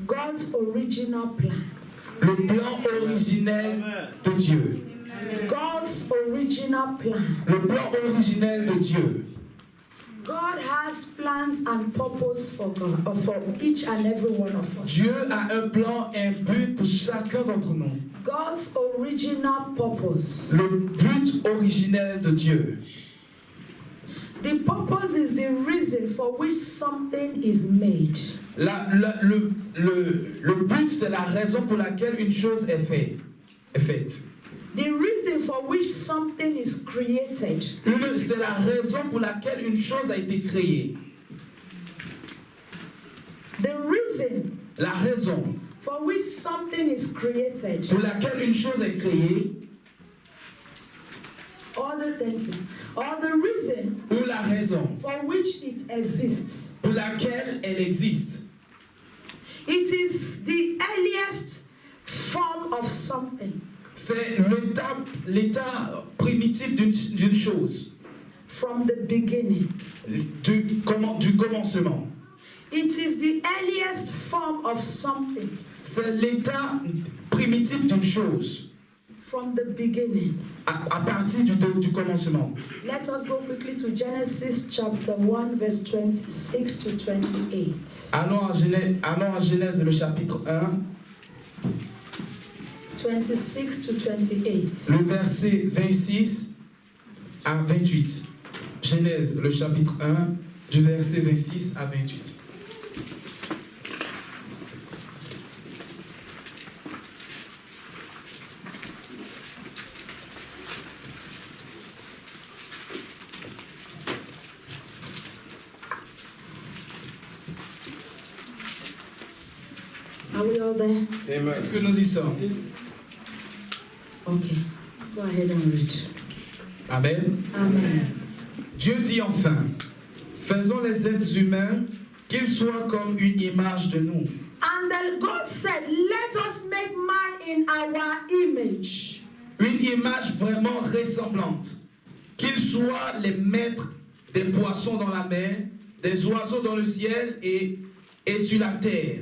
God's original plan. Le plan originel de Dieu. God's original plan. Le plan originel de Dieu. God has plans and purpose for each and every one of us. Dieu a un plan et un but pour chacun d'entre nous. God's original purpose. Le but originel de Dieu. The purpose is the reason for which something is made. Le but, c'est la raison pour laquelle une chose est faite. The reason for which something is created. C'est la raison pour laquelle une chose a été créée. The reason. La raison. For which something is created. Pour laquelle une chose est créée. Or the reason. Ou la raison. For which it exists. Pour laquelle elle existe. It is the earliest form of something. C'est l'état primitif d'une chose. From the beginning. Du commencement. It is the earliest form of something. C'est l'état primitif d'une chose. From the beginning. À partir du commencement. Let us go quickly to Genesis chapter 1 verse 26 to 28. Allons à Genèse le chapitre 1. 26 to 28. Le verset 26 à 28. Genèse le chapitre 1 du verset 26 à 28. Are we all there? Amen. Est-ce que nous y sommes? Okay. Go ahead and read. Amen. Amen. Dieu dit enfin, faisons les êtres humains qu'ils soient comme une image de nous. And then God said, let us make man in our image. Une image vraiment ressemblante. Qu'ils soient les maîtres des poissons dans la mer, des oiseaux dans le ciel et sur la terre.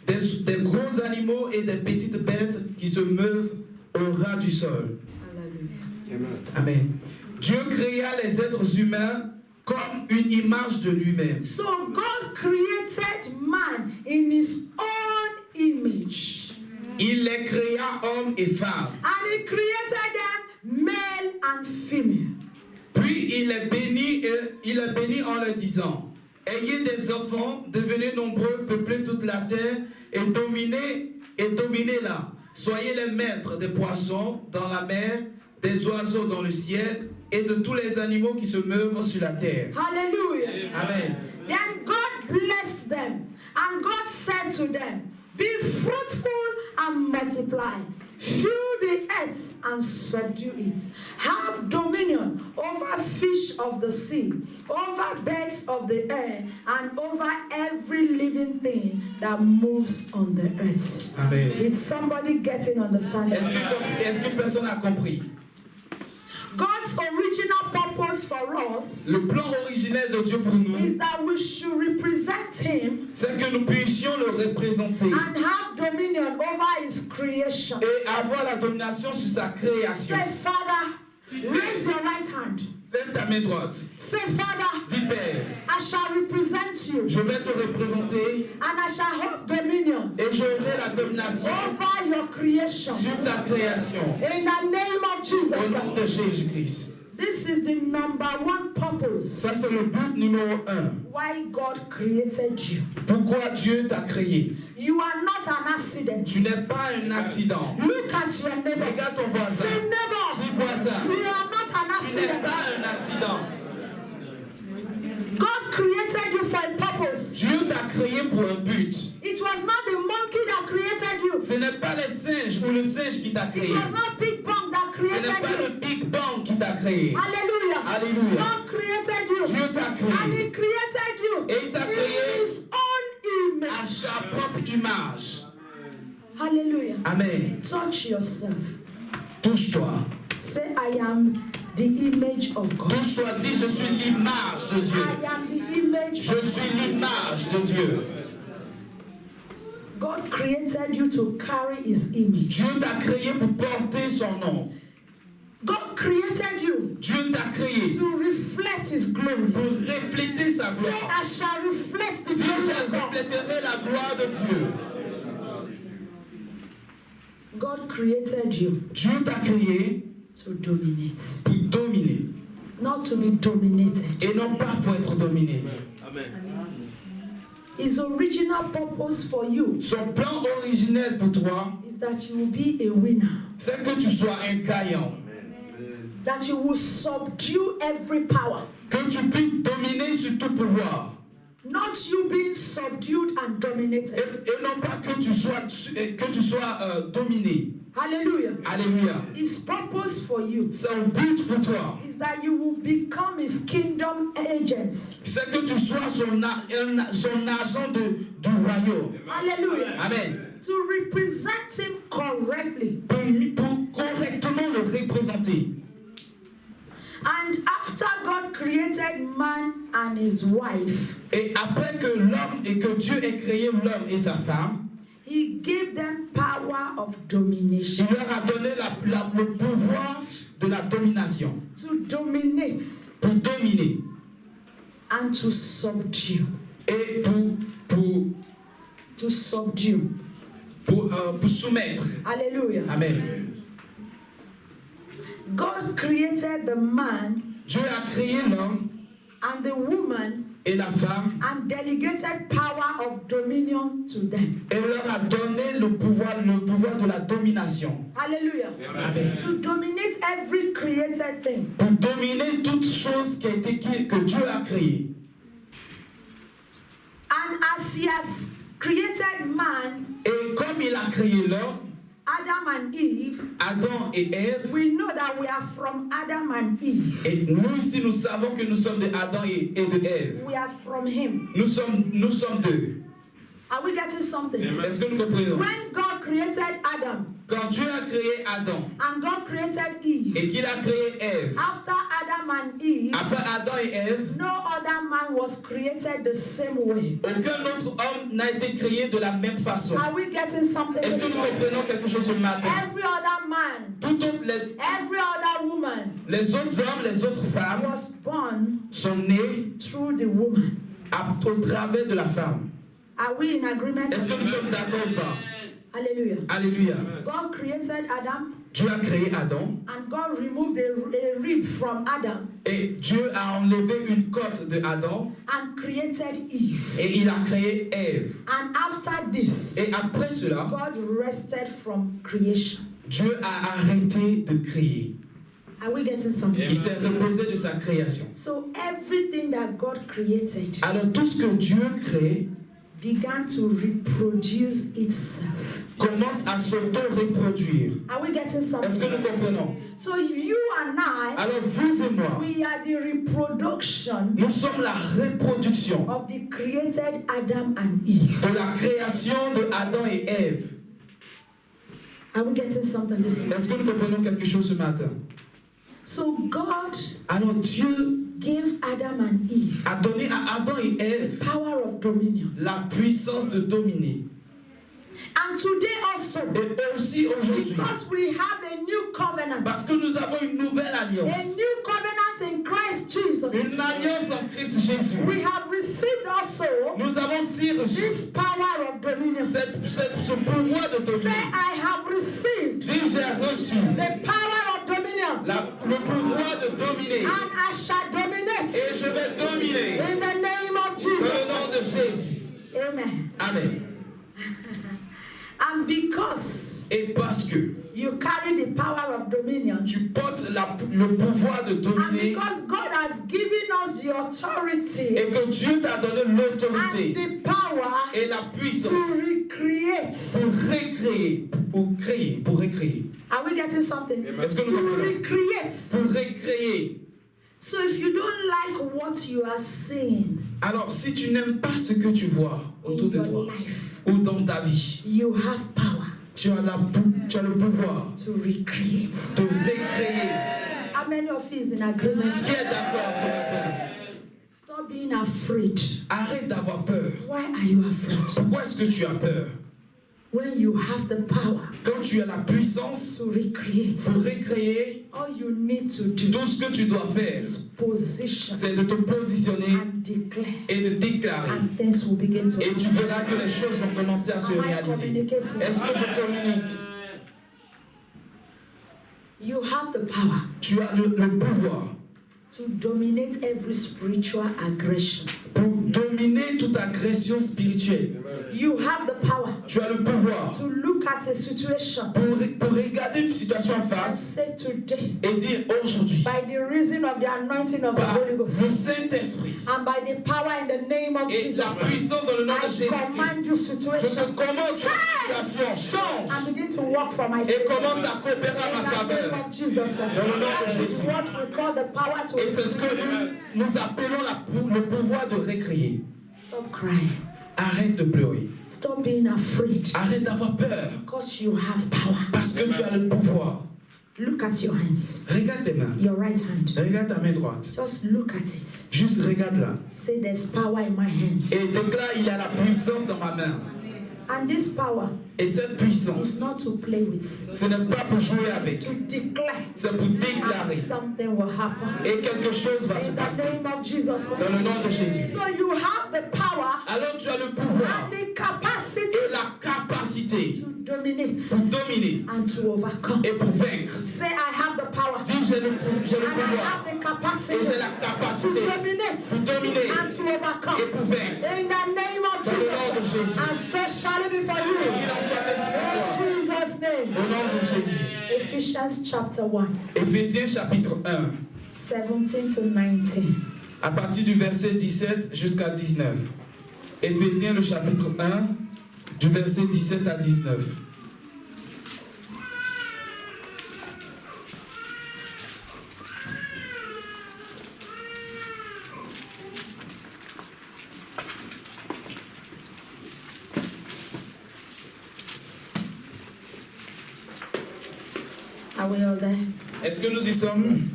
Des gros animaux et des petites bêtes qui se meuvent au ras du sol. Amen. Amen. Dieu créa les êtres humains comme une image de lui-même. So God created man in his own image. Il les créa hommes et femmes. And he created them male and female. Puis il les bénit en leur disant, ayez des enfants, devenez nombreux, peuplez toute la terre et dominez-la. Soyez les maîtres des poissons dans la mer, des oiseaux dans le ciel et de tous les animaux qui se meuvent sur la terre. Hallelujah. Amen. Then God blessed them, and God said to them, be fruitful and multiply. Fill the earth and subdue it. Have dominion over fish of the sea, over birds of the air, and over every living thing that moves on the earth. Amen. Is somebody getting understanding? Est-ce qu'une personne a compris? God's original purpose for us Le plan originel de Dieu pour nous, is that we should represent Him c'est que nous puissions le représenter and have dominion over His creation. et avoir la domination sur sa création. Say, Father, raise your right hand. Lève ta main droite. Say, Father, Dis, Père, I shall represent you je vais te représenter and I shall have dominion et j'aurai la domination over your creation. sur ta création. In the name of Jesus Au nom de Christ. Jésus-Christ. This is the number one purpose Ça, c'est le but numéro 1. why God created you. Pourquoi Dieu t'a créé? You are not an accident. Tu n'es pas un accident. Look at your neighbor. Regarde ton voisin. Say, Dis neighbor, voisin. you are not an Tu n'es accident. pas un accident. God created you for a purpose. Dieu t'a créé pour un but. It was not the monkey that created you. Ce n'est pas les singes ou le singe qui t'a créé. It was not Big Bang that Ce n'est created pas le you. Big Bang qui t'a créé. Hallelujah. Alléluia. God created you. Dieu t'a And créé He created you Et il t'a créé in His own à image. sa propre image. Hallelujah. Amen. Touch yourself. Touche-toi. Say, I am the image of God. Touche-toi. Dis, je suis l'image de Dieu. I am the image Je of suis God. l'image de Dieu. God created you to carry his image. Dieu t'a créé pour porter son nom. God created you Dieu t'a créé to reflect his glory. pour refléter sa Say, gloire. I shall reflect the Dis, glory je of God. refléterai la gloire de Dieu. God created you Dieu t'a créé to dominate, pour dominer not to be dominated. et non pas pour être dominé. His original purpose for you Son plan originel pour toi, is that you will be a winner, c'est que tu sois un gagnant, that you will subdue every power, que tu puisses dominer sur tout pouvoir. not you being subdued and dominated. Et non pas que tu sois dominé. Hallelujah. Alléluia. His purpose for you Son but pour toi, is that you will become his kingdom agent. c'est que tu sois son agent du royaume. Hallelujah. Amen. To represent him correctly. Pour correctement le représenter. And after God created man and his wife, Et après que Dieu ait créé l'homme et sa femme, he gave them power of domination. il leur a donné le pouvoir de la domination. To dominate Pour dominer and to subdue. et To subdue. pour soumettre. Hallelujah. Amen. God created the man Dieu a créé l'homme and the woman et la femme and delegated power of dominion to them. et leur a donné le pouvoir de la domination. Hallelujah. Amen. To dominate every created thing. Pour dominer toute chose que Dieu a créée. And as he has created man, Et comme il a créé l'homme, Adam and Eve, Adam et Ève, we know that we are from Adam and Eve. et nous ici nous savons que nous sommes de Adam et de Ève. We are from him. Nous sommes d'eux. Are we getting something? Est-ce que nous comprenons? When God created Adam Quand Dieu a créé Adam and God created Eve, et qu'il a créé Ève, after Adam and Eve, après Adam et Ève, no other man was created the same way. aucun autre homme n'a été créé de la même façon. Are we getting something? Est-ce que nous comprenons quelque chose ce matin? Every other man, Tout autre, every other woman les autres hommes, les autres femmes was born sont nés through the woman. au travers de la femme. Are we in agreement? Est-ce que nous sommes d'accord ou pas? Hallelujah. Alléluia. God created Adam Dieu a créé Adam and God removed a rib from Adam et Dieu a enlevé une côte de Adam and created Eve. et il a créé Ève. And after this, Et après cela, God rested from creation. Dieu a arrêté de créer. Are we getting something? Il s'est reposé de sa création. So everything that God created Alors tout ce que Dieu crée began to reproduce itself. commence à s'auto-reproduire. Are we getting Est-ce que something? nous comprenons? So you and I, Alors vous et moi, we are the reproduction nous sommes la reproduction of the created Adam and Eve. de la création de Adam et Ève. Are we getting something this morning? Est-ce que nous comprenons quelque chose ce matin? So God Alors Dieu gave Adam and Eve a donné à Adam et Ève power of dominion. la puissance de dominer. And today also, Et aussi aujourd'hui, because we have a new covenant, parce que nous avons une nouvelle a alliance, new covenant in Christ Jesus, une alliance en Christ Jésus, we have received also nous avons aussi reçu this power of dominion. ce pouvoir de Say, dominer. I have received Dis, j'ai reçu the power of dominion, le pouvoir de dominer and I shall dominate et je vais dominer in the name of au nom de Jesus. Jésus. Amen. Amen. And because Et parce que you carry the power of dominion, tu portes le pouvoir de and dominer because God has given us the authority et que Dieu t'a donné l'autorité and the power et la to puissance recreate. pour recréer. Are we getting something? Est-ce que nous To comprenons? recreate. Pour recréer. So if you don't like what you are seeing Alors, si tu n'aimes pas ce que tu vois autour in de your toi life, ou dans ta vie, you have power tu as le pouvoir to recreate. de recréer. How many of you is in agreement? Qui est d'accord ce matin? Stop being afraid. Arrête d'avoir peur. Why are you afraid? Pourquoi est-ce que tu as peur? When you have the power Quand tu as la puissance to recreate, pour recréer, all you need to do tout ce que tu dois faire, is position c'est de te positionner and declare, et de déclarer. and things will begin to Et tu happen. verras que les choses vont commencer à se Am I réaliser. communicating? Est-ce que je communique? You have the power Tu as le pouvoir to dominate every spiritual aggression. pour dominer toute agression spirituelle. You have the power Tu as le pouvoir to look at a situation pour regarder une situation en and face say today, et dire aujourd'hui, by the reason of the anointing of the par Holy le Ghost Saint-Esprit and by the power in the name of et Jesus la Christ, puissance dans le nom de I command Jésus-Christ, you je te situation commande cette situation, and change begin to work for my et favor. commence à coopérer à In ma the name faveur. of Jesus Christ. Dans le nom de That is Jésus. what we call the power to Et c'est ce que nous appelons le pouvoir de recréer. Stop crying. Arrête de pleurer. Stop being afraid Arrête d'avoir peur. because you have power. Parce que tu as le pouvoir. Look at your hands, Regarde tes mains. your right hand. Regarde ta main droite. Just look at it. Juste regarde-la. Say there's power in my hand. Et déclare, il y a la puissance dans ma main. And this power Et cette is puissance, not to play with. ce n'est pas pour jouer It's avec. to declare C'est pour and déclarer. something will happen. Et quelque chose va se In the passer. name of Jesus Dans Christ. le nom de Jésus. So you have the power Alors tu as le pouvoir and the capacity et la capacité to dominate pour dominer and to overcome. et pour vaincre. Say, I have the power Dis, j'ai le and I pouvoir have the et capacity j'ai la to capacité dominate pour dominer and to overcome. et pour vaincre. In the name of Dans le nom de Jesus, Jésus. and so shall it be for Qu'il you. en soit ainsi pour In toi. Jesus' name. Au nom de Jésus. Ephesians chapter 1, Éphésiens chapitre 1, 17 to 19. à partir du verset 17 jusqu'à 19. Éphésiens le chapitre 1, du verset 17 à 19. Are we all there? Est-ce que nous y sommes?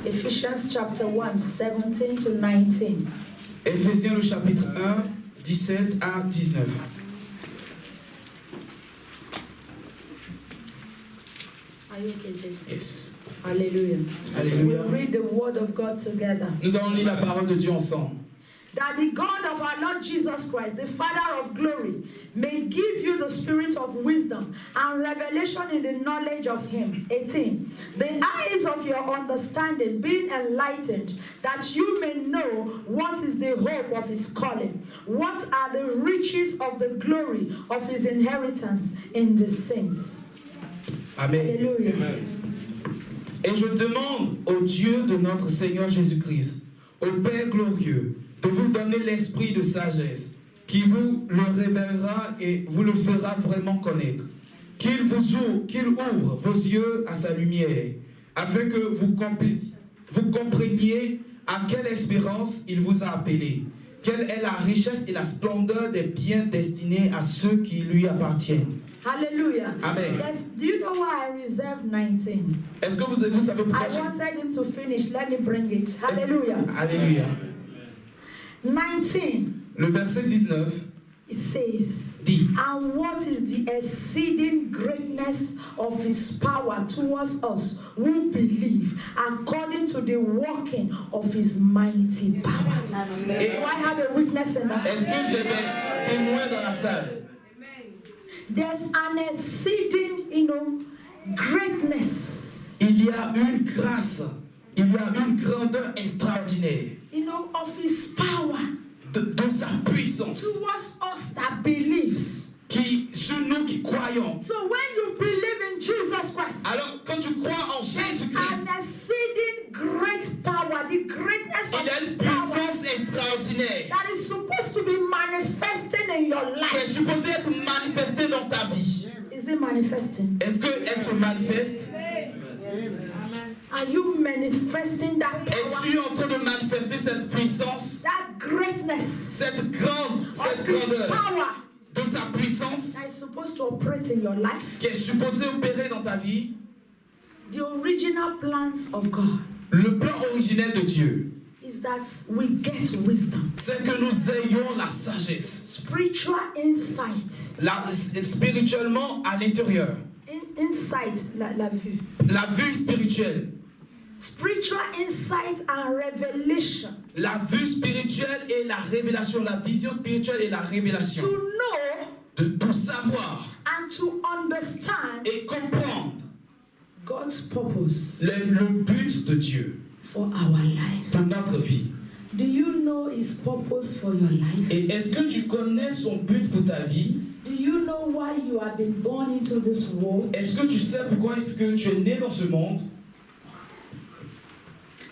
Ephesians chapter 1, 17 to 19. Éphésiens le chapitre 1, 17 à 19. Are you okay, Jay? Yes. Hallelujah. Alléluia. We'll read the word of God together. Nous allons lire la parole de Dieu ensemble. That the God of our Lord Jesus Christ, the Father of glory, may give you the spirit of wisdom and revelation in the knowledge of Him. 18. The eyes of your understanding being enlightened, that you may know what is the hope of His calling, what are the riches of the glory of His inheritance in the saints. Amen. Hallelujah. Et je demande au Dieu de notre Seigneur Jésus-Christ, au Père glorieux, de vous donner l'esprit de sagesse, qui vous le révélera et vous le fera vraiment connaître. Qu'il ouvre vos yeux à sa lumière, afin que vous compreniez à quelle espérance il vous a appelé, quelle est la richesse et la splendeur des biens destinés à ceux qui lui appartiennent. Hallelujah. Amen. Yes, do you know why I reserved 19? Est-ce que vous savez pourquoi I wanted him to finish. Let me bring it. Hallelujah. Alléluia. 19. Le verset 19 It says, dit, and what is the exceeding greatness of His power towards us who believe, according to the working of His mighty power? Do I have a witness in that? est-ce que j'ai des témoins dans la salle? There's an exceeding, greatness, Il y a une grâce, il y a une grandeur extraordinaire of His power de sa puissance towards us that believes. qui, sur nous qui croyons. So when you believe in Jesus Christ, Alors, quand tu crois en there's Jésus-Christ, an exceeding great power, the greatness of il y a His une power puissance extraordinaire that is supposed to be manifesting in your qui est life. supposée être manifestée dans ta vie. Is it manifesting? Est-ce qu'elle se manifeste? Are you manifesting that power, Es-tu en train de manifester cette puissance, that greatness cette of His grandeur power de sa puissance that is supposed to operate in your life? qui est supposée opérer dans ta vie? The original plans of God Le plan originel de Dieu is that we get wisdom, c'est que nous ayons la sagesse. spiritual insight. Spirituellement à l'intérieur. Insight, la vue. La vue spirituelle. Spiritual insight and revelation. La vue spirituelle et la révélation. La vision spirituelle et la révélation. To know De tout savoir and to understand et comprendre God's purpose le but de Dieu for our lives. pour notre vie. Do you know His purpose for your life? Et est-ce que tu connais son but pour ta vie? Do you know why you have been born into this world? Est-ce que tu sais pourquoi est-ce que tu es né dans ce monde?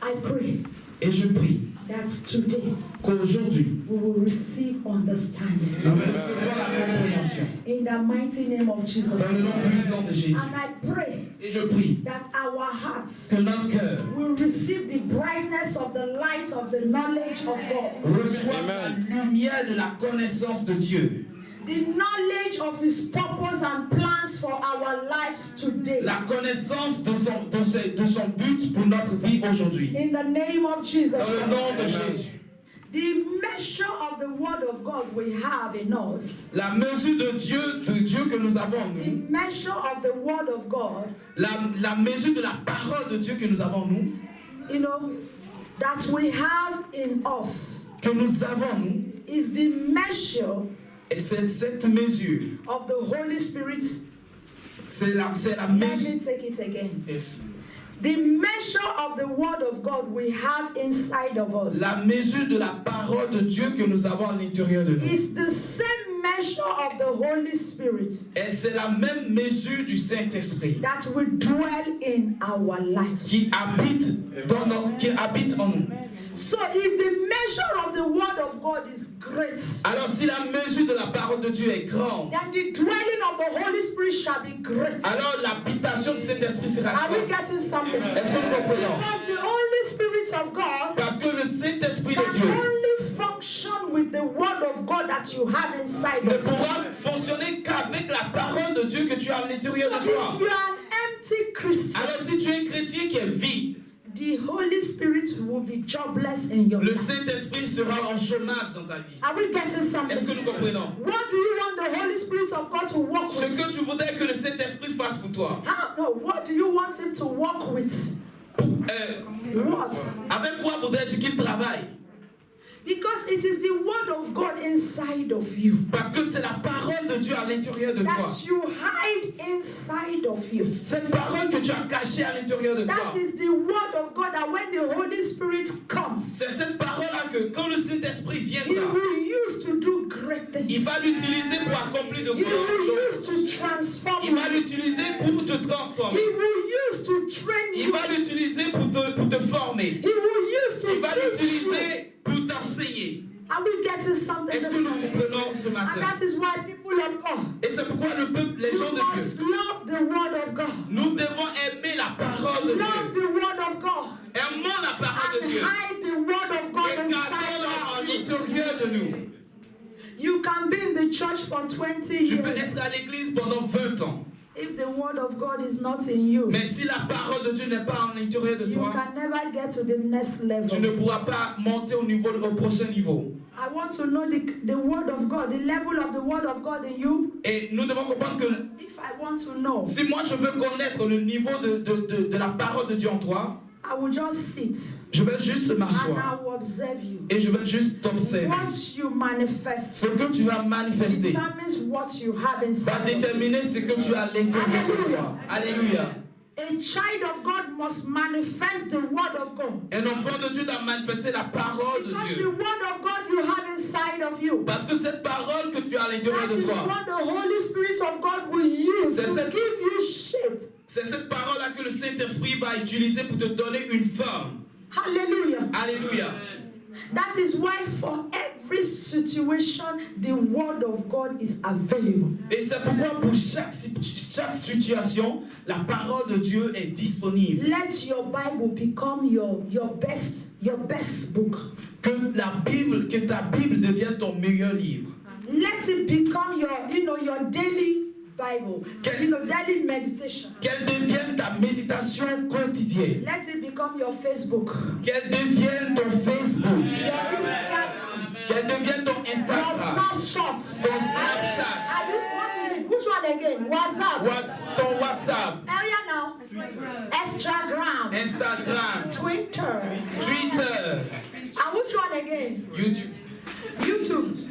I pray Et je prie that today qu'aujourd'hui, we will receive understanding nous recevons la compréhension in the mighty name of Jesus. dans le nom puissant de Jésus. And I pray Et je prie that our hearts que notre cœur will receive the brightness of the light of the knowledge of God, reçoive la lumière de la connaissance de Dieu, the knowledge of His purpose and plans for our lives today. la connaissance de son but pour notre vie aujourd'hui. In the name of Jesus. Dans le nom de Jésus. The measure of the word of God we have in us, La mesure de Dieu que nous avons en the nous, measure of the word of God, la mesure de la parole de Dieu que nous avons en nous, you know, that we have in us, que nous avons en nous, is the measure et c'est cette mesure, of the Holy Spirit. c'est la Let mesure. me take it again. Yes. The measure of the word of God we have inside of us La mesure de la parole de Dieu que nous avons à l'intérieur de nous. is the same measure of the Holy Spirit Et c'est la même mesure du Saint-Esprit that will dwell in our lives. qui habite en nous. So if the measure of the word of God is great, Alors si la mesure de la parole de Dieu est grande, then the dwelling of the Holy Spirit shall be great. alors l'habitation du Saint-Esprit sera Are we grande. getting something? Est-ce que nous comprenons? Because the Holy Spirit of God Parce que le Saint-Esprit can de Dieu only function with the word of God that you have inside ne of you. pourra fonctionner qu'avec la parole de Dieu que tu as à l'intérieur So de if toi. you are an empty Christian, Alors si tu es un chrétien qui est vide, the Holy Spirit will be jobless in your le life. Saint-Esprit sera en chômage dans ta vie. Are we getting Est-ce something? que nous comprenons? What do you want the Holy Spirit of God to work Ce que with? tu voudrais que le Saint-Esprit fasse pour toi. No, what do you want Him to work with? What? Avec quoi voudrais-tu qu'il travaille? Because it is the word of God inside of you Parce que c'est la parole de Dieu à l'intérieur de toi. that you hide inside of you. Cette parole que tu as cachée à l'intérieur de toi. That is the word of God that when the Holy Spirit comes, C'est cette parole-là que quand le Saint-Esprit He viendra, will use to do great il things. va l'utiliser pour accomplir de He grandes will choses. use to transform Il va you. l'utiliser pour te He transformer. will use to train Il you. va l'utiliser pour te former. He will use Il to va teach you. l'utiliser pour t'enseigner. Are we getting something Est-ce this que nous morning? comprenons ce And matin? that is why people of God, Et c'est pourquoi le peuple, les gens you de must Dieu, love the word of God. nous devons aimer la parole de Love Dieu. the word of God. Aimons la parole de And Dieu. hide the word of God Et inside gardons-la en of you. l'intérieur de nous. You can be in the church for 20 Tu peux years. être à l'église pendant 20 ans. If the word of God is not in you, Mais si la parole de Dieu n'est pas en l'intérieur de you toi, can never get to the next tu ne level. pourras pas monter au prochain niveau. I want to know the word of God, the level of the word of God in you. Et nous devons comprendre que If I want to know, si moi je veux connaître le niveau de la parole de Dieu en toi, I will just sit je vais juste and I m'asseoir will observe you. et je vais juste t'observer. What you manifest Ce que tu vas manifester determines what you have va inside. of you. déterminer ce que tu as à l'intérieur de toi. Alléluia. A child of God must manifest the word of God. Un enfant de Dieu doit manifester la parole de Because the Dieu. word of God you have inside of you. Parce que cette parole que tu as à l'intérieur That de is toi, what the Holy Spirit of God will use C'est to cette- give you shape. c'est cette parole-là que le Saint-Esprit va utiliser pour te donner une forme. Hallelujah. Alléluia. That is why for every situation, the word of God is available. Et c'est pourquoi pour chaque situation, la parole de Dieu est disponible. Let your Bible become your best book. Que ta Bible devienne ton meilleur livre. Let it become your daily Bible. Quel- You know, daily meditation. Qu'elle devienne ta méditation quotidienne. Let it become your Facebook, Qu'elle devienne ton Facebook. your Instagram, Qu'elle devienne ton your Instagram. Snapchat. Ton Snapchat. What is it? Which one again? WhatsApp. Ton WhatsApp. Area now. Instagram. Instagram. Twitter. Twitter. And which one again? YouTube. YouTube.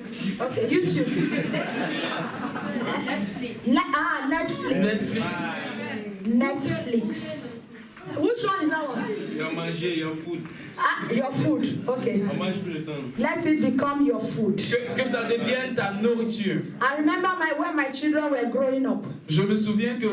Okay, YouTube. Netflix. Netflix. Which one is that one? Your manger, your food. Your food. Okay. On mange plus le temps. Let it become your food. Que ça devienne ta nourriture. I remember when my children were growing up. Je me souviens que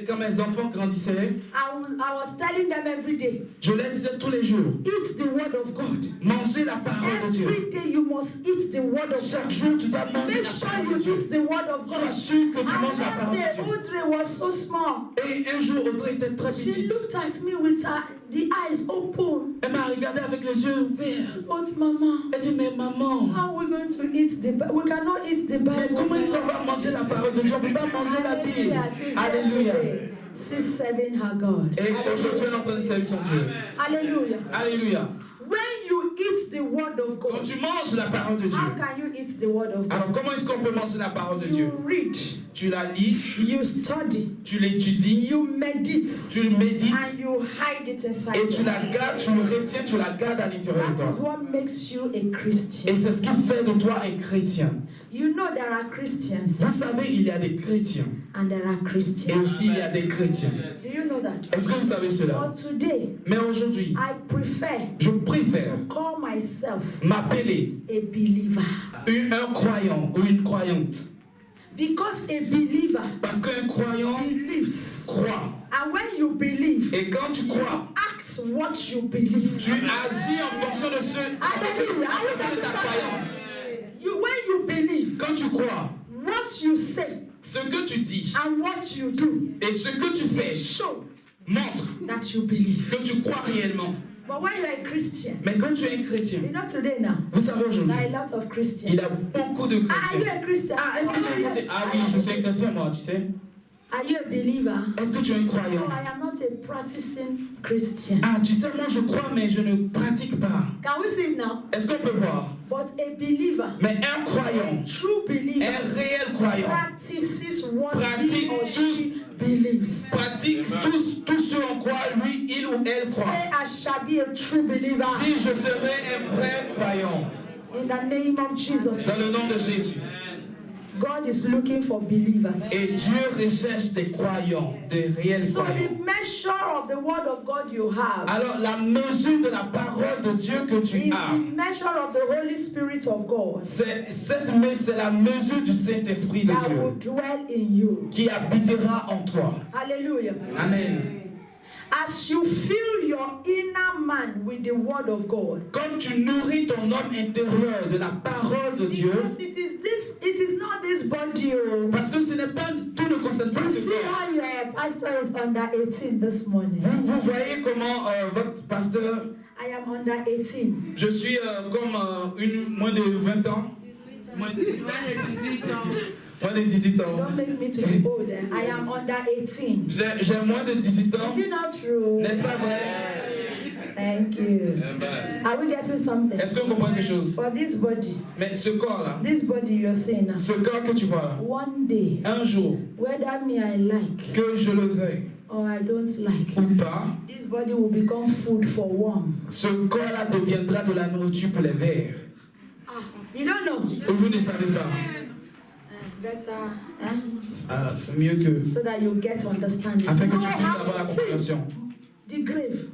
quand mes enfants grandissaient, I was telling them every day, je leur disais tous les jours, eat the word of God. mangez la parole de Dieu. Every day you must eat the word of Chaque God. jour, tu dois manger Make la sure parole you de Dieu. eat the word of Sois God. sûr que tu And manges la parole that de day, Dieu. Audrey was so small. Et un jour, Audrey était très She petite. looked at me with the eyes open. Elle m'a regardé avec les yeux ouverts. But Mama, Elle dit, mais maman, how are we going to eat the Bible? We cannot eat the mais Bible. comment est-ce qu'on va manger la parole de Dieu? On ne peut pas manger la Bible. She's Alléluia. here today. She's serving her God. Et aujourd'hui, elle est en train de servir son Dieu. Hallelujah. Alléluia. When you eat the word of Quand God, tu manges la parole de Dieu, how can you eat the word of God? alors comment est-ce qu'on peut manger la parole de Dieu? You read, Tu la lis, you study, tu l'étudies, you meditate, tu le médites and you hide it inside. et tu you. la gardes, tu le retiens, tu la gardes à l'intérieur de That is toi. what makes you a Christian. Et c'est ce qui fait de toi un chrétien. You know there are Christians Vous savez, il y a des chrétiens and there are et Christians. aussi il y a des chrétiens. Do you know that? Est-ce que vous savez cela? But today, Mais aujourd'hui, I prefer je préfère to call myself m'appeler a believer. un croyant ou une croyante. Because a believer Parce qu'un croyant believes. croit. And when you believe, Et quand tu crois, act what you believe. tu agis en fonction de ce de ta croyance. When you believe, Quand tu crois, what you say ce que tu dis and what you do et ce que tu fais show montre that you believe. que tu crois réellement. But when you are a Christian, Mais quand tu es un chrétien, you know today now, vous savez there aujourd'hui, are a lot of Christians. il y a beaucoup de Are you chrétiens. a Christian? Ah, est-ce que tu es un chrétien? Ah oui, je suis un chrétien moi, tu sais. Are you a believer? Est-ce que tu es un No, croyant? I am not a practicing Christian. Ah, tu sais, moi je crois, mais je ne pratique pas. Can we see it now? Est-ce qu'on peut voir? But a believer, Mais un croyant, true believer, un réel croyant, practices what he pratique or she believes. pratique tout ce en quoi lui, il ou elle croit. Say, I shall be a true believer Si je serai un vrai croyant, in the name of Jesus. dans le nom de Jésus. God is looking for believers. Et Dieu recherche des croyants, des réels So croyants. the measure of the word of God you have Alors la mesure de la parole de Dieu que tu is as, the measure of the Holy Spirit of God c'est la mesure du Saint-Esprit de that will Dieu dwell in you. qui habitera en toi. Hallelujah. Amen. As you fill your inner man with the word of God. Comme tu nourris ton homme intérieur de la parole de Dieu, Because it is not this body. Oh. parce que ce n'est pas, tout ne concerne pas You ce see corps. how your pastor is under 18 this morning. Vous voyez comment votre pasteur, I am under 18. je suis comme moins de 20 ans, Moins de 18 ans. moins de 18 ans. Don't make me to be older. I am under 18. J'ai moins de 18 ans, Is it not true? n'est-ce pas vrai? Thank you. Are we getting something? Est-ce que vous comprenez quelque chose? For this body, Mais ce corps-là, this body you're seeing now, ce corps que tu vois là, one day, un jour, whether me I like que je le veuille or I don't like, ou pas, this body will become food for worm. ce corps-là deviendra de la nourriture pour les vers. You don't know? Et vous ne savez pas. Better, Ah, c'est mieux que... so that you get understanding. Afin que You tu know puisses how- avoir la see, compréhension. the grave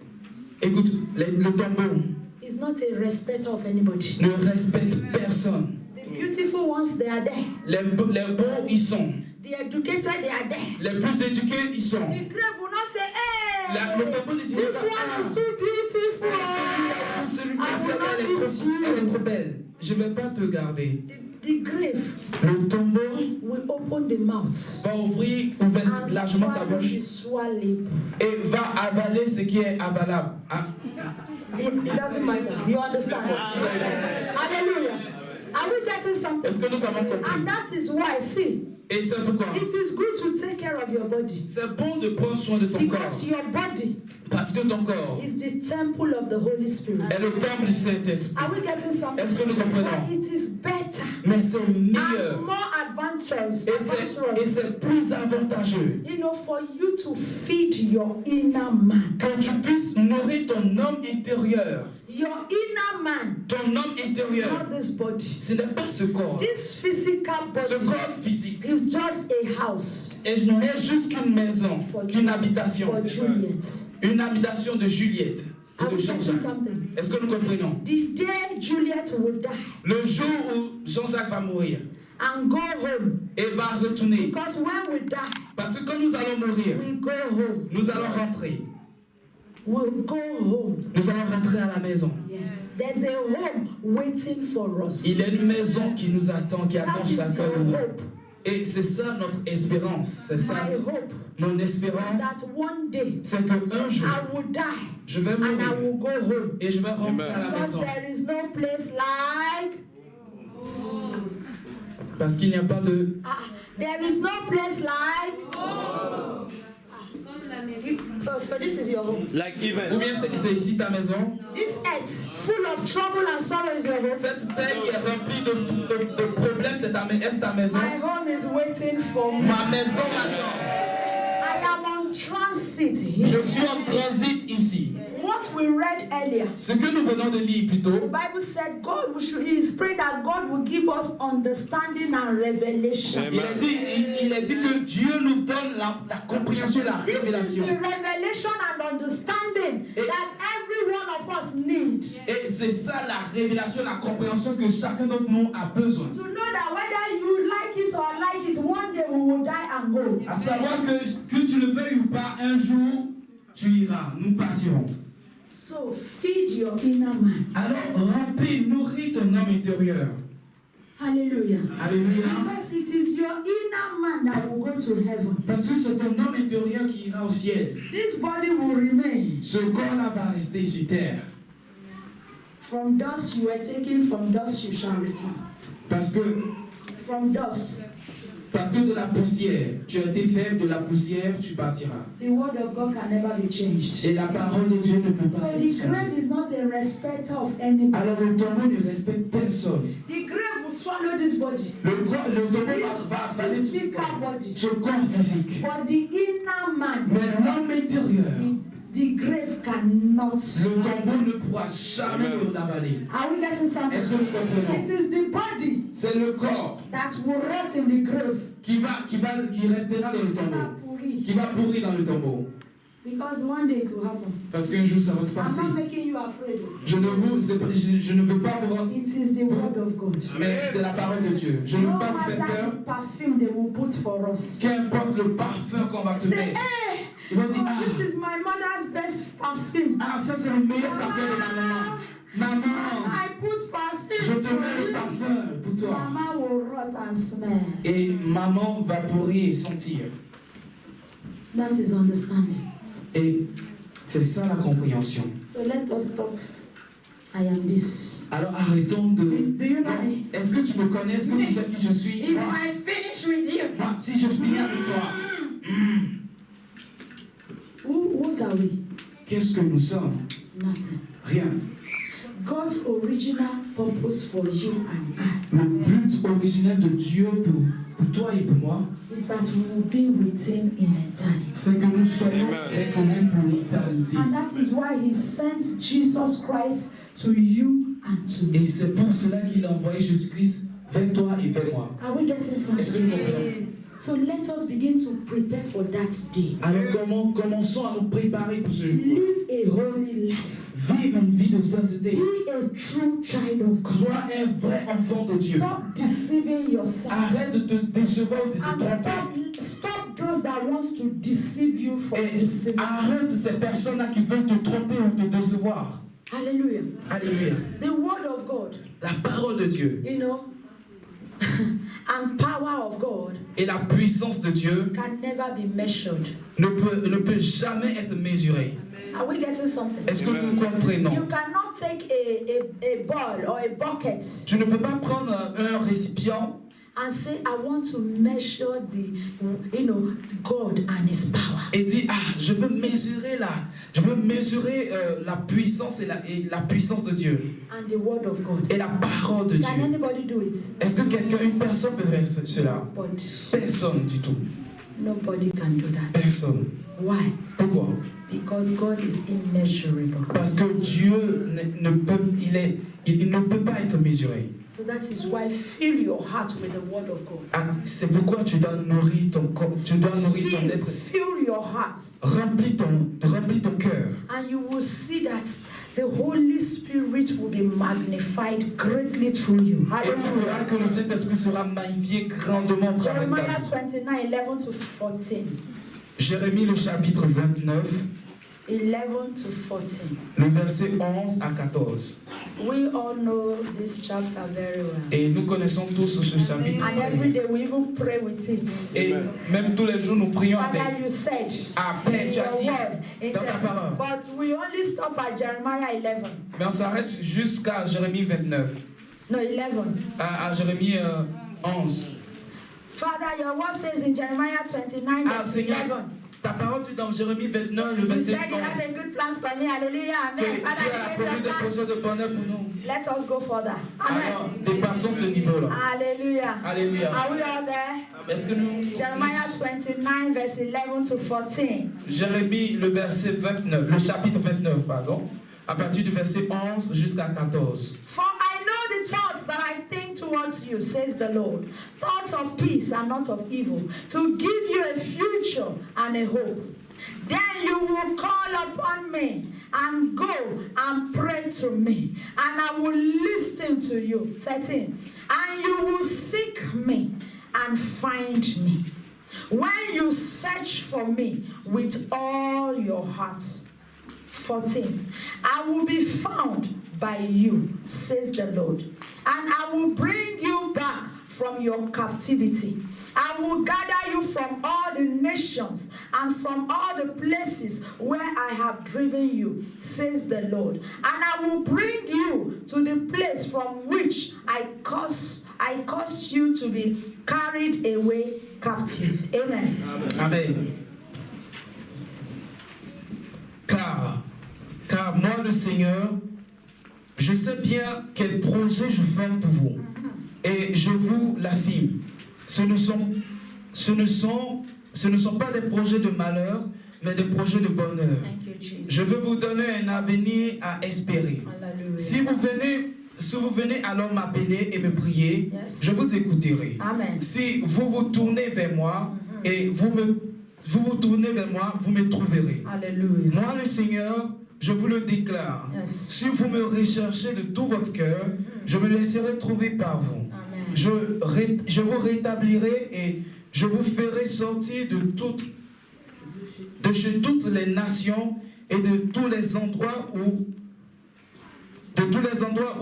Écoute, le tombeau is not a respecter of anybody. ne respecte personne. The beautiful ones, they are there. Les bons, ils sont. The educated, they are there. Les plus éduqués, ils sont. The grave will not say, hey, Le tombeau ne dit this pas, one is ah, too beautiful. celle-là, elle est trop belle. Je ne vais pas te garder. The grave Le tombeau will open the mouth va ouvrir and largement sa swallow bouche the swallowable. et va avaler ce qui est avalable. Ah, It doesn't matter. You understand? Hallelujah. Are we getting something? Est-ce que nous avons compris? And that is why, see, Et c'est pourquoi it is good to take care of your body. c'est bon de prendre soin de ton Because corps. your body Parce que ton corps is the temple of the Holy Spirit. est le temple du Saint-Esprit. Are we getting something? Est-ce que nous comprenons? But it is better Mais c'est and meilleur. more advantageous, Et c'est plus avantageux you know, for you to feed your inner man. que tu puisses nourrir ton homme intérieur. Your inner man Ton homme is intérieur, not this body. ce n'est pas ce corps. This physical Ce body corps physique is just a house n'est juste qu'une maison, qu'une habitation. for Juliet. Une habitation de Juliette. I Et de will tell you Jean-Jacques. something. Est-ce que nous comprenons? The day Juliet will die Le jour où Jean-Jacques va mourir and go home, et va retourner. because when we die, Parce que quand nous allons mourir, we go home. nous allons rentrer. We'll go home. Nous allons rentrer à la maison. Yes. There's a home waiting for us. Il y a une maison qui nous attend, qui attend That is chacun your de nous. hope. Et c'est ça notre espérance. C'est ça My hope mon is espérance. that one day C'est qu'un jour, I will die je vais and I mourir will go home. et je vais rentrer à la Because maison. there is no place like Parce qu'il n'y a pas de... there is no place like oh, so this is your home. Like Ou even. bien c'est ici ta maison. This earth full of trouble and sorrow is your home. Cette terre qui est remplie de problèmes, c'est ta maison. My home is waiting for me. Ma maison m'attend. I am on transit here. Je suis en transit ici. What we read earlier, Ce que nous venons de lire plus the tôt, Bible said God is praying that God will give us understanding and revelation. Amen. il a dit que Dieu nous donne la compréhension, la This is révélation. the revelation and understanding that every one of us need. Et c'est ça la révélation, la compréhension que chacun d'entre nous a besoin. To know that whether you like it or like it, one day we will die and go. À savoir que tu le veuilles ou pas, un jour, tu iras, nous partirons. So feed your inner man. Alors remplis, nourris ton homme intérieur. Hallelujah. Alléluia. Because it is your inner man that will go to heaven. Parce que c'est ton homme intérieur qui ira au ciel. This body will remain. Ce corps-là va rester sur terre. From dust you were taken, from dust you shall return. Parce que From dust. de la poussière, tu as été fait, de la poussière, tu partiras. The word of God can never be changed. Et la parole de Dieu ne peut So pas être the grave changée. is not a respecter of anybody. Alors le tombeau ne respecte personne. The grave will swallow this body. Le tombeau This va avaler physical body. ce corps physique. But the inner man, Mais l'homme intérieur, the grave cannot le swallow. tombeau ne pourra jamais l'avaler. Are we getting something? Est-ce que nous comprenons? It is the body C'est le corps that will rot in the grave. qui restera dans le tombeau, qui va pourrir dans le tombeau. Because one day it will happen. Parce qu'un jour ça va se I'm passer. not making you afraid. Je ne veux pas vous rendre, It is the word of God. mais c'est la parole de Dieu. Je ne No veux pas vous faire matter peur. the perfume they will put for us. Qu'importe le parfum qu'on va te Say, mettre. hey, Ils vont dire, oh, this is my mother's best perfume. ça c'est le meilleur parfum de ma maman. Maman, I put je perfume te for mets le you. parfum pour toi. Mama will rot and smell. Et maman va pourrir et sentir. That is understanding. Et c'est ça la compréhension. So let us stop. I am this. Alors arrêtons de... Do you know me? Est-ce que tu me connais? Est-ce que tu sais qui je suis? If Moi, I finish with you, moi, si je finis avec toi, what are we? qu'est-ce que nous sommes? Nothing. Rien. God's original purpose for you and I Le but originel de Dieu pour toi et pour moi, is that we will be with Him in eternity. c'est que nous soyons Amen. avec lui pour l'éternité. And that is why He sent Jesus Christ to you and to me. Et c'est pour cela qu'il a envoyé Jésus-Christ vers toi et vers moi. Are we getting Est-ce que nous something? comprenons? So let us begin to prepare for that day. Alors commençons à nous préparer pour ce jour. Live a holy life. Vivre une vie de sainteté. Be a true child of God. Sois un vrai enfant de Dieu. Stop deceiving yourself. Arrête de te décevoir ou de te And tromper. stop those that wants to deceive you from Et deceiving. arrête ces personnes-là qui veulent te tromper ou te décevoir. Hallelujah. Alléluia. The word of God, La parole de Dieu you know, and power of God et la puissance de Dieu can never be measured. ne peut jamais être mesurée. Are we getting something? Est-ce que nous comprenons? You cannot take a ball or a bucket Tu ne peux pas prendre un récipient and say, I want to measure God and His power. et dire, je veux mesurer la puissance et la puissance de Dieu And the word of God. et la parole de Can Dieu. anybody do it? Est-ce que une personne peut faire cela? But Personne du tout. nobody can do that. Personne. Why? Pourquoi? Because God is immeasurable. Parce que Dieu il ne peut pas être mesuré. So that is why fill your heart with the word of God. C'est pourquoi tu dois nourrir ton corps, tu dois nourrir ton être. Fill your heart. Remplis ton cœur. And you will see that the Holy Spirit will be magnified greatly through you. Et tu verras que le Saint-Esprit sera magnifié grandement au travers de ta Jeremiah vie. 29, 11 to 14. Jérémie le chapitre 29, 11 to 14. le verset 11 à 14. We all know this chapter very well. Et nous connaissons tous ce chapitre. And every day we even pray with it. Et même tous les jours nous prions Father, avec. you said Après, in tu as your dit word, in dans ta parole. but we only stop at Jeremiah 11. Mais on s'arrête jusqu'à Jérémie 29. No, 11. À Jérémie 11. Father, your word says in Jeremiah 29, verse Seigneur, 11. ta parole dit dans Jérémie 29, le You verset said you have 11. a good plans for me. Hallelujah. Que Amen. Dieu a Father, prévu give des your plans. projets de bonheur pour nous. Let us go further. Alors, Amen. dépassons ce niveau-là. Hallelujah. Alléluia. Are we all there? Est-ce que nous... Jeremiah 29, verse 11 to 14. Jérémie, le verset 29, le chapitre 29, pardon, à partir du verset 11 jusqu'à 14. For I know the thoughts that I think towards you, says the Lord. Thoughts of peace and not of evil, to give you a future and a hope. Then you will call upon me and go and pray to me, and I will listen to you. 13. And you will seek me and find me when you search for me with all your heart. 14. I will be found by you, says the Lord, and I will bring you back from your captivity. I will gather you from all the nations and from all the places where I have driven you, says the Lord. And I will bring you to the place from which I caused you to be carried away captive. Amen. Amen. Car moi, le Seigneur, je sais bien quel projet je fais pour vous. Et je vous l'affirme. Ce ne sont pas des projets de malheur, mais des projets de bonheur. Thank you, Jesus. Je veux vous donner un avenir à espérer. Hallelujah. Si vous venez alors m'appeler et me prier, Yes. je vous écouterai. Amen. Si vous vous tournez vers moi et vous vous tournez vers moi, vous me trouverez. Hallelujah. Moi, le Seigneur, je vous le déclare. Yes. Si vous me recherchez de tout votre cœur, je me laisserai trouver par vous. Amen. Je vous rétablirai et je vous ferai sortir de chez toutes les nations et de tous les endroits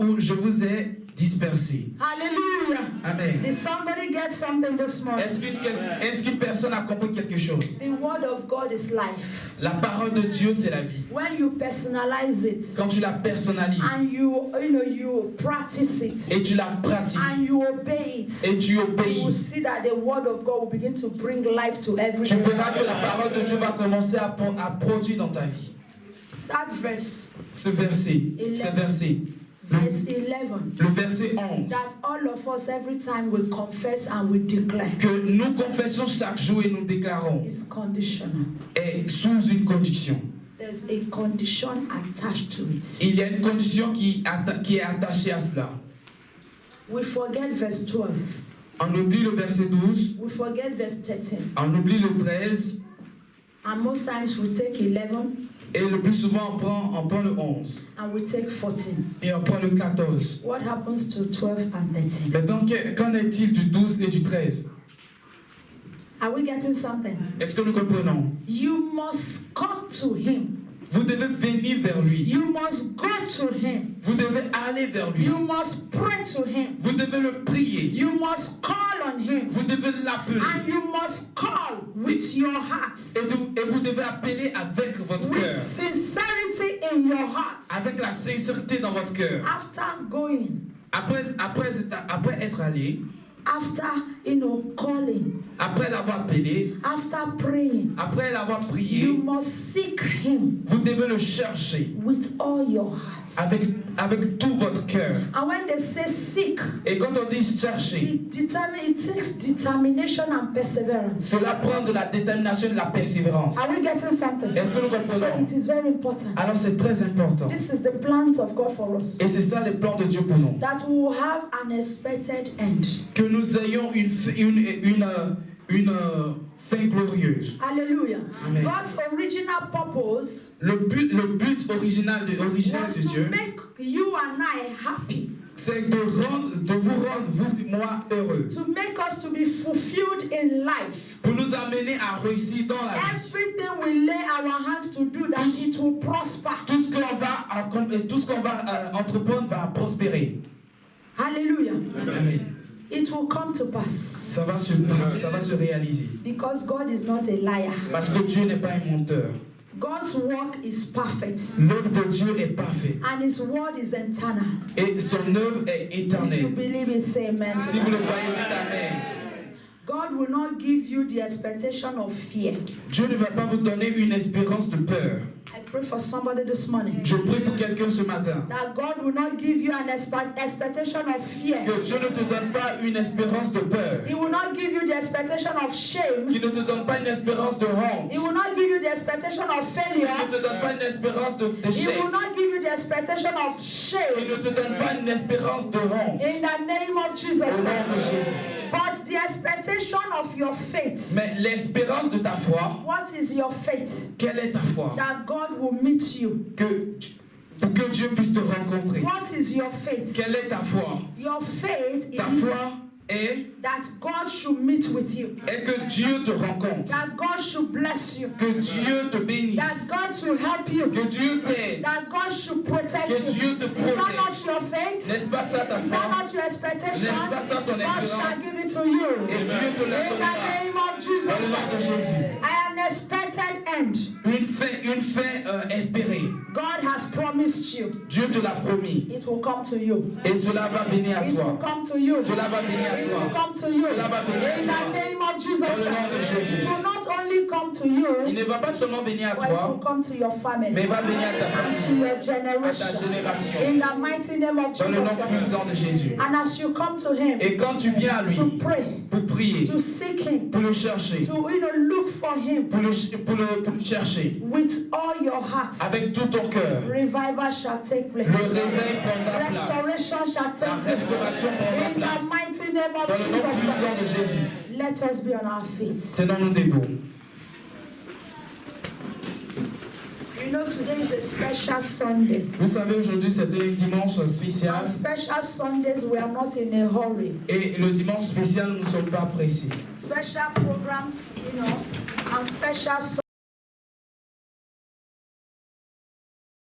où je vous ai dispersés. Hallelujah. Amen. Did somebody get something this morning? Est-ce qu'une personne a compris quelque chose? The word of God is life. La parole de Dieu, c'est la vie. When you personalize it Quand tu la personnalises and you practice it et tu la pratiques and you obey it, et tu you will obéis, see that the word of God will begin to bring life to every tu verras que area. la parole de Dieu va commencer à produire dans ta vie. That verse Ce verset, verse 11, le verset 11, that all of us every time we confess and we declare que nous confessons chaque jour et nous déclarons, is conditional. est sous une condition. There's a condition attached to it. Il y a une condition qui est attachée à cela. We forget verse 12. On oublie le verset 12, We forget verse 13. on oublie le 13, And most times we take 11 et le plus souvent on prend le 11, and we take 14. et on prend le 14. What happens to 12 and 13? Maintenant, qu'en est-il du 12 et du 13? Are we getting something? Est-ce que nous comprenons? You must come to him. Vous devez venir vers lui. You must go to him. Vous devez aller vers lui. You must pray to him. Vous devez le prier. You must call on him. Vous devez l'appeler. And you must call with your heart. Et vous devez appeler avec votre cœur. With heart, avec la sincérité dans votre cœur, after going, après être allé, after calling, après l'avoir appelé, after praying, après l'avoir you prié, must seek him vous devez le chercher with all your heart. avec tout votre cœur. And when they say seek, Et quand on dit chercher, it takes determination and perseverance. cela prend de la détermination et de la persévérance. Are we getting something? Est-ce que nous So comprenons? it is very important. Alors c'est très important. This is the plans of God for us. Et c'est ça les plans de Dieu pour nous. That we will have an expected end. Que nous ayons une fin glorieuse. Hallelujah. Amen. God's original purpose Le but original was de to Dieu, make you and I happy. c'est de vous rendre, vous et moi, heureux. To make us to be fulfilled in life. Pour nous amener à réussir dans la vie. Everything we lay our hands to do, that it will prosper. Tout ce qu'on va entreprendre va prospérer. Hallelujah. Amen. It will come to pass. Ça va se réaliser. Because God is not a liar. Parce que Dieu n'est pas un menteur. God's work is perfect. L'œuvre de Dieu est parfaite. And his word is eternal. Et son œuvre est If you éternelle. believe it, say amen. Si vous le voyez, dites Amen. God will not give you the expectation of fear. Dieu ne va pas vous donner une espérance de peur. I pray for somebody this morning. Je prie pour quelqu'un ce matin. That God will not give you an expectation of fear. Que Dieu ne te donne pas une espérance de peur. He will not give you the expectation of shame. Qu'il ne te donne pas une espérance de honte. He will not give you the expectation of failure. Il ne te donne pas une espérance He d'échec. will not give you the expectation of Il shame. ne te donne pas une espérance de honte. In the name of Jesus Au nom de Christ. Jésus. But the expectation of your faith. Mais l'espérance de ta foi, What is your faith? quelle est ta foi? That God will meet you. Pour que Dieu puisse te rencontrer. What is your faith? Quelle est ta foi? Your faith Ta is foi est that God should meet with you. que Dieu te rencontre. That God should bless you. Que Dieu te That bénisse. God should help you. Que Dieu t'aide. That God should protect Que you. Dieu te Is that protège. not your faith? N'est-ce pas ça ta Is that foi? not your expectation? N'est-ce pas ça ton God shall espérance? give it to you. Et Dieu te In la the donnera. name of Jesus Dans le nom de Christ. Jésus. I am expected end. Une fin espérée. God has promised you. Dieu te l'a promis. It will come to you. Et cela va venir à It will toi. come to you. Cela va venir à It toi. will come to you. Cela va venir à In toi. the name of Jesus Dans le nom de Christ. Jésus. It will not only come to Il you, ne va pas seulement venir à but it will toi, come to your family. mais va venir à ta And to famille, your à ta generation. génération. In the mighty name of Dans le Jesus nom Christ. puissant de Jésus. And as you come to him Et quand tu viens à lui to pray, pour prier, to seek him, pour le chercher, to look for him pour le chercher, with all your heart, avec tout ton cœur, revival shall take place. le réveil prendra place. Restoration shall La take place. restauration prendra In the place. mighty name of Dans le nom Jesus puissant de Christ. Jésus. Let us be on our feet. Tenons-nous debout. You know, today is a special Sunday. Vous savez, aujourd'hui, c'était un dimanche spécial. On special Sundays, we are not in a hurry. Et le dimanche spécial, nous ne sommes pas pressés. Special programs, on special